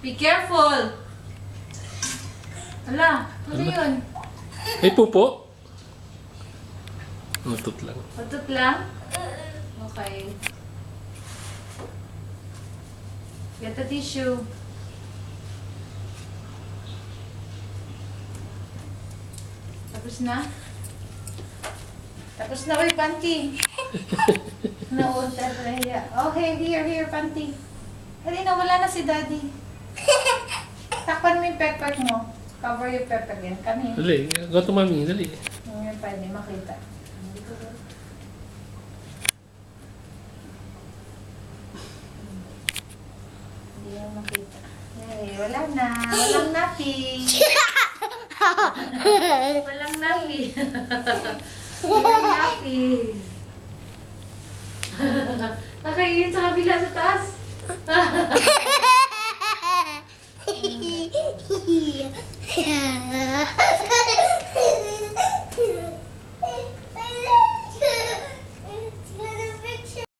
Be careful! Ala, ano yun? May pupo? Utot lang. Patot lang? Okay. Get the tissue. Tapos na? Tapos na, uy, panty. Naunta na hiya. Okay, here, panty. Hindi na, wala na si daddy. Takpan mo yung pepper mo. Cover yung pepper yan. Kami. Dali, go to mami, dali. Hindi yan pwede makita. Hindi yan makita. Eh, wala na. Walang nappy. Walang nappy. Walang nappy. Nakaingin sa kabila sa taas.